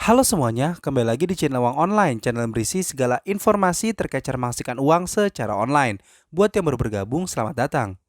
Halo semuanya, kembali lagi di channel Uang Online, channel yang berisi segala informasi terkait cara menghasilkan uang secara online. Buat yang baru bergabung, selamat datang.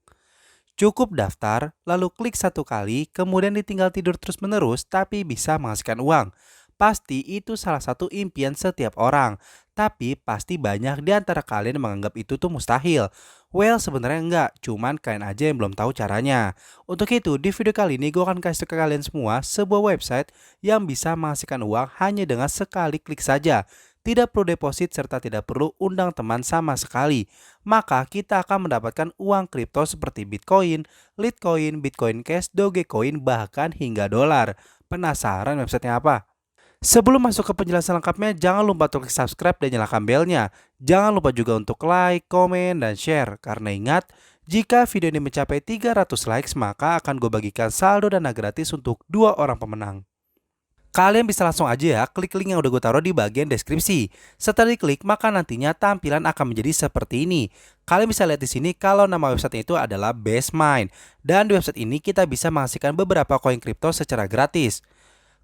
Cukup daftar, lalu klik satu kali, kemudian ditinggal tidur terus-menerus tapi bisa menghasilkan uang. Pasti itu salah satu impian setiap orang, tapi pasti banyak di antara kalian menganggap itu tuh mustahil. Well, sebenarnya enggak, cuman kalian aja yang belum tahu caranya. Untuk itu, di video kali ini gue akan kasih ke kalian semua sebuah website yang bisa menghasilkan uang hanya dengan sekali klik saja. Tidak perlu deposit serta tidak perlu undang teman sama sekali. Maka kita akan mendapatkan uang kripto seperti Bitcoin, Litecoin, Bitcoin Cash, Dogecoin, bahkan hingga dolar. Penasaran websitenya apa? Sebelum masuk ke penjelasan lengkapnya, jangan lupa untuk klik subscribe dan nyalakan belnya. Jangan lupa juga untuk like, komen, dan share. Karena ingat, jika video ini mencapai 300 likes, maka akan gue bagikan saldo dana gratis untuk 2 orang pemenang. Kalian bisa langsung aja ya klik link yang udah gue taruh di bagian deskripsi. Setelah diklik, maka nantinya tampilan akan menjadi seperti ini. Kalian bisa lihat di sini kalau nama website itu adalah Bestmine. Dan di website ini kita bisa menghasilkan beberapa koin kripto secara gratis.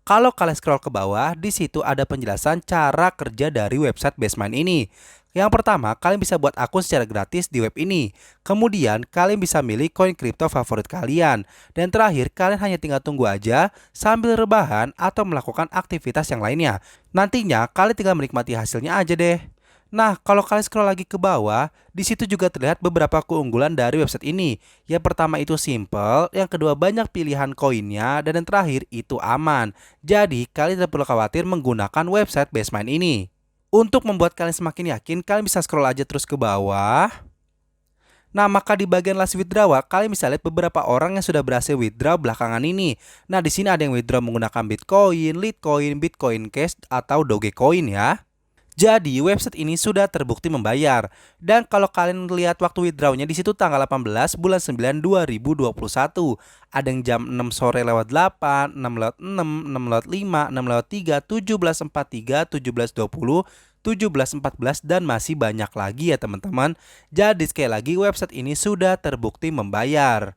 Kalau kalian scroll ke bawah, di situ ada penjelasan cara kerja dari website Bestmine ini. Yang pertama, kalian bisa buat akun secara gratis di web ini. Kemudian, kalian bisa milih koin kripto favorit kalian. Dan terakhir, kalian hanya tinggal tunggu aja sambil rebahan atau melakukan aktivitas yang lainnya. Nantinya, kalian tinggal menikmati hasilnya aja deh. Nah, kalau kalian scroll lagi ke bawah, di situ juga terlihat beberapa keunggulan dari website ini. Yang pertama itu simple, yang kedua banyak pilihan koinnya, dan yang terakhir itu aman. Jadi, kalian tidak perlu khawatir menggunakan website Bestmine ini. Untuk membuat kalian semakin yakin, kalian bisa scroll aja terus ke bawah. Nah, maka di bagian last withdrawal, kalian bisa lihat beberapa orang yang sudah berhasil withdraw belakangan ini. Nah, di sini ada yang withdraw menggunakan Bitcoin, Litecoin, Bitcoin Cash, atau Dogecoin ya. Jadi website ini sudah terbukti membayar. Dan kalau kalian lihat waktu withdrawnya di situ tanggal 18 bulan 9 2021. Ada yang jam 6 sore lewat 8, 6 lewat 6, 6 lewat 5, 6 lewat 3, 17.43, 17.20, 17.14 dan masih banyak lagi ya teman-teman. Jadi sekali lagi website ini sudah terbukti membayar.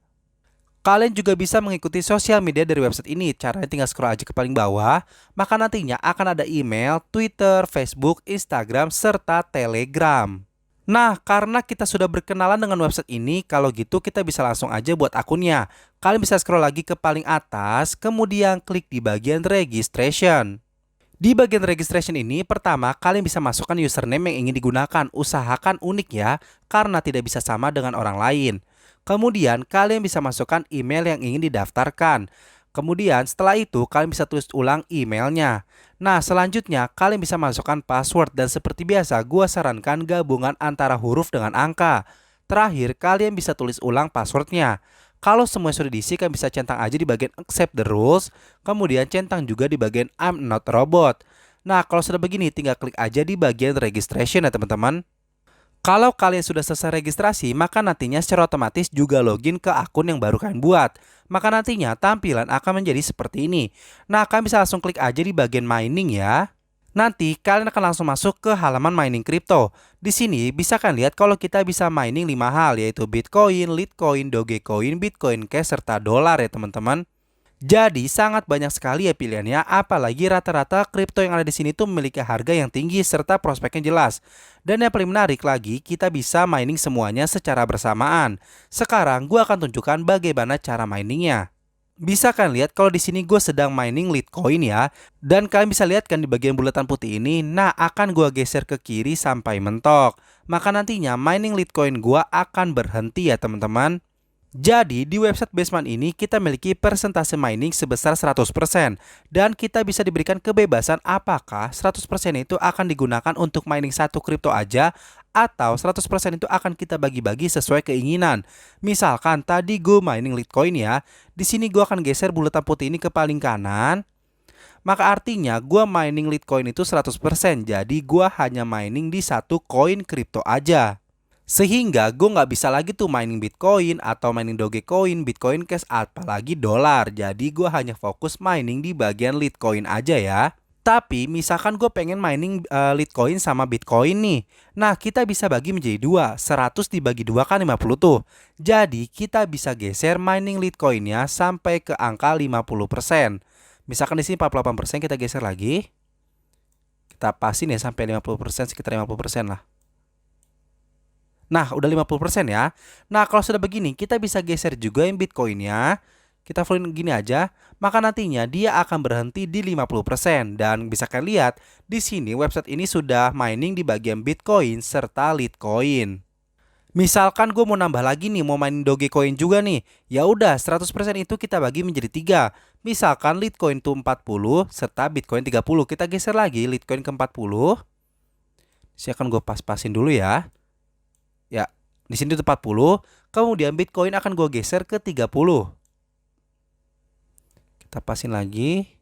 Kalian juga bisa mengikuti sosial media dari website ini. Caranya tinggal scroll aja ke paling bawah. Maka nantinya akan ada email, Twitter, Facebook, Instagram, serta Telegram. Nah, karena kita sudah berkenalan dengan website ini, kalau gitu kita bisa langsung aja buat akunnya. Kalian bisa scroll lagi ke paling atas, kemudian klik di bagian registration. Di bagian registration ini, pertama kalian bisa masukkan username yang ingin digunakan. Usahakan unik ya, karena tidak bisa sama dengan orang lain. Kemudian kalian bisa masukkan email yang ingin didaftarkan. Kemudian setelah itu kalian bisa tulis ulang emailnya. Nah, selanjutnya kalian bisa masukkan password dan seperti biasa gua sarankan gabungan antara huruf dengan angka. Terakhir kalian bisa tulis ulang passwordnya. Kalau semua sudah diisi, kalian bisa centang aja di bagian accept the rules. Kemudian centang juga di bagian I'm not robot. Nah, kalau sudah begini tinggal klik aja di bagian registration ya teman-teman. Kalau kalian sudah selesai registrasi, maka nantinya secara otomatis juga login ke akun yang baru kalian buat. Maka nantinya tampilan akan menjadi seperti ini. Nah, kalian bisa langsung klik aja di bagian mining ya. Nanti kalian akan langsung masuk ke halaman mining kripto. Di sini bisa kalian lihat kalau kita bisa mining 5 hal, yaitu Bitcoin, Litecoin, Dogecoin, Bitcoin Cash, serta dolar ya teman-teman. Jadi sangat banyak sekali ya pilihannya, apalagi rata-rata kripto yang ada di sini tuh memiliki harga yang tinggi serta prospeknya jelas. Dan yang paling menarik lagi, kita bisa mining semuanya secara bersamaan. Sekarang gue akan tunjukkan bagaimana cara miningnya. Bisa kan lihat kalau di sini gue sedang mining Litecoin ya. Dan kalian bisa lihat kan di bagian bulatan putih ini, nah akan gue geser ke kiri sampai mentok. Maka nantinya mining Litecoin gue akan berhenti ya teman-teman. Jadi di website Bestmine ini kita memiliki persentase mining sebesar 100% dan kita bisa diberikan kebebasan apakah 100% itu akan digunakan untuk mining satu kripto aja atau 100% itu akan kita bagi-bagi sesuai keinginan. Misalkan tadi gue mining Litecoin ya, di sini gue akan geser bulatan putih ini ke paling kanan. Maka artinya gue mining Litecoin itu 100%, jadi gue hanya mining di satu koin kripto aja. Sehingga gue nggak bisa lagi tuh mining Bitcoin atau mining Dogecoin, Bitcoin Cash, apalagi dolar. Jadi gue hanya fokus mining di bagian Litecoin aja ya. Tapi misalkan gue pengen mining Litecoin sama Bitcoin nih. Nah, kita bisa bagi menjadi dua. 100 dibagi 2 kan 50 tuh. Jadi kita bisa geser mining Litecoinnya sampai ke angka 50%. Misalkan di sini 48%, kita geser lagi. Kita pasin ya sampai 50%, sekitar 50% lah. Nah, udah 50% ya. Nah, kalau sudah begini, kita bisa geser juga yang Bitcoinnya. Kita fullin gini aja, maka nantinya dia akan berhenti di 50%. Dan bisa kalian lihat, di sini website ini sudah mining di bagian Bitcoin serta Litecoin. Misalkan gue mau nambah lagi nih, mau main Dogecoin juga nih. Ya udah, 100% itu kita bagi menjadi 3. Misalkan Litecoin tuh 40 serta Bitcoin 30. Kita geser lagi Litecoin ke 40. Sini akan gue pas-pasin dulu ya. Ya, di sini tuh 40. Kemudian Bitcoin akan gue geser ke 30. Kita pasin lagi.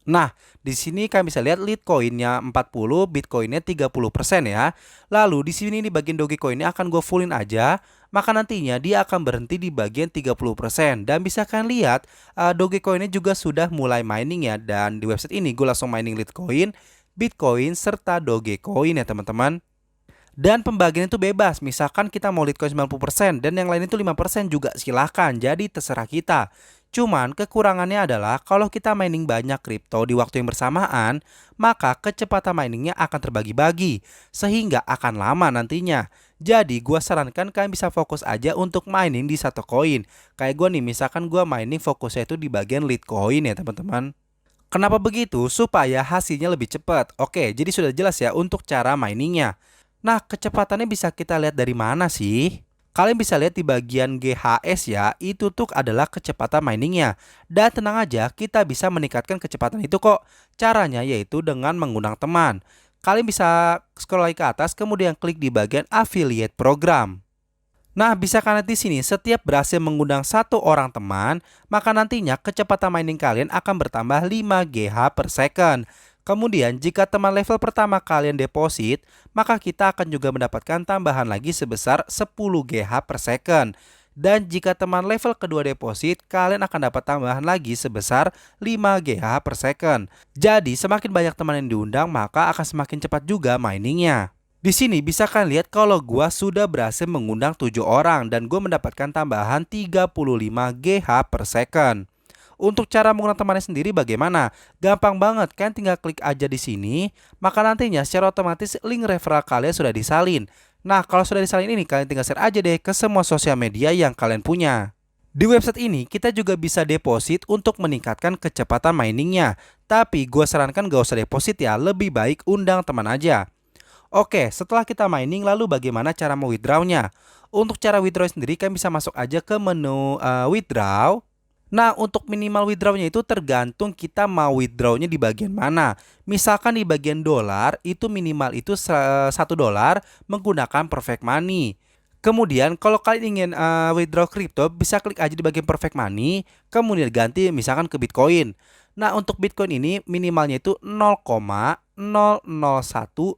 Nah, di sini kalian bisa lihat Litecoinnya 40, Bitcoinnya 30% ya. Lalu di sini di bagian Dogecoinnya akan gue fullin aja, maka nantinya dia akan berhenti di bagian 30%. Dan bisa kalian lihat Dogecoinnya juga sudah mulai mining ya. Dan di website ini gue langsung mining Litecoin, Bitcoin serta Dogecoin ya teman-teman. Dan pembagian itu bebas, misalkan kita mau Litecoin 90% dan yang lain itu 5% juga silahkan, jadi terserah kita. Cuman kekurangannya adalah kalau kita mining banyak kripto di waktu yang bersamaan, maka kecepatan miningnya akan terbagi-bagi, sehingga akan lama nantinya. Jadi gua sarankan kalian bisa fokus aja untuk mining di satu koin. Kayak gua nih, misalkan gua mining fokusnya itu di bagian Litecoin ya teman-teman. Kenapa begitu? Supaya hasilnya lebih cepat. Oke, jadi sudah jelas ya untuk cara miningnya. Nah, kecepatannya bisa kita lihat dari mana sih? Kalian bisa lihat di bagian GHS ya, itu tuh adalah kecepatan miningnya. Dan tenang aja, kita bisa meningkatkan kecepatan itu kok. Caranya yaitu dengan mengundang teman. Kalian bisa scroll lagi ke atas, kemudian klik di bagian affiliate program. Nah, bisa kalian lihat di sini, setiap berhasil mengundang satu orang teman, maka nantinya kecepatan mining kalian akan bertambah 5 GH per second. Kemudian, jika teman level pertama kalian deposit, maka kita akan juga mendapatkan tambahan lagi sebesar 10 GH per second. Dan jika teman level kedua deposit, kalian akan dapat tambahan lagi sebesar 5 GH per second. Jadi, semakin banyak teman yang diundang, maka akan semakin cepat juga miningnya. Di sini bisa kalian lihat kalau gua sudah berhasil mengundang 7 orang dan gue mendapatkan tambahan 35 GH per second. Untuk cara menggunakan temannya sendiri bagaimana? Gampang banget, kalian tinggal klik aja di sini, maka nantinya secara otomatis link referral kalian sudah disalin. Nah, kalau sudah disalin ini, kalian tinggal share aja deh ke semua sosial media yang kalian punya. Di website ini, kita juga bisa deposit untuk meningkatkan kecepatan miningnya. Tapi gue sarankan gak usah deposit ya, lebih baik undang teman aja. Oke, setelah kita mining, lalu bagaimana cara mau withdraw-nya? Untuk cara withdraw sendiri, kalian bisa masuk aja ke menu withdraw. Nah, untuk minimal withdraw-nya itu tergantung kita mau withdraw-nya di bagian mana. Misalkan di bagian dolar, itu minimal itu $1 menggunakan perfect money. Kemudian kalau kalian ingin withdraw kripto, bisa klik aja di bagian perfect money, kemudian ganti misalkan ke Bitcoin. Nah, untuk Bitcoin ini minimalnya itu 0,001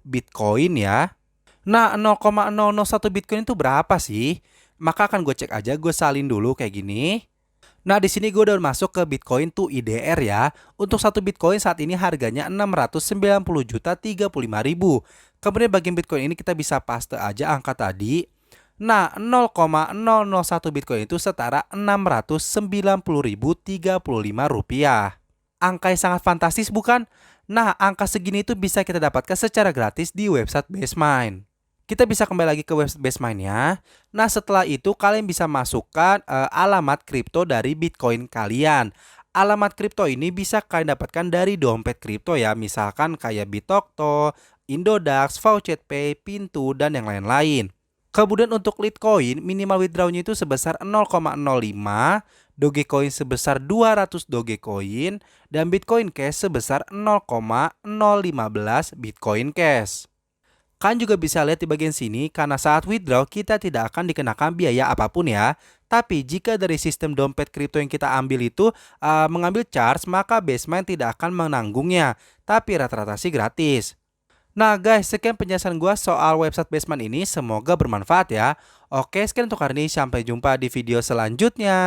Bitcoin ya. Nah, 0,001 Bitcoin itu berapa sih? Maka akan gue cek aja, gue salin dulu kayak gini. Nah, di sini gue udah masuk ke Bitcoin to IDR ya. Untuk satu Bitcoin saat ini harganya 690.035.000. Kemudian bagian Bitcoin ini kita bisa paste aja angka tadi. Nah, 0,001 Bitcoin itu setara 690.035 rupiah. Angka yang sangat fantastis bukan? Nah, angka segini itu bisa kita dapatkan secara gratis di website Bestmine. Kita bisa kembali lagi ke website Bestmine ya. Nah, setelah itu kalian bisa masukkan alamat kripto dari Bitcoin kalian. Alamat kripto ini bisa kalian dapatkan dari dompet kripto ya, misalkan kayak Bitokto, Indodax, VoucherPay, Pintu, dan yang lain-lain. Kemudian untuk Litecoin, minimal withdrawnya itu sebesar 0,05, Dogecoin sebesar 200 Dogecoin, dan Bitcoin Cash sebesar 0,015 Bitcoin Cash. Kalian juga bisa lihat di bagian sini, karena saat withdraw kita tidak akan dikenakan biaya apapun ya. Tapi jika dari sistem dompet kripto yang kita ambil itu mengambil charge, maka Bestmine tidak akan menanggungnya. Tapi rata-rata sih gratis. Nah guys, sekian penjelasan gua soal website Bestmine ini, semoga bermanfaat ya. Oke, sekian untuk hari ini, sampai jumpa di video selanjutnya.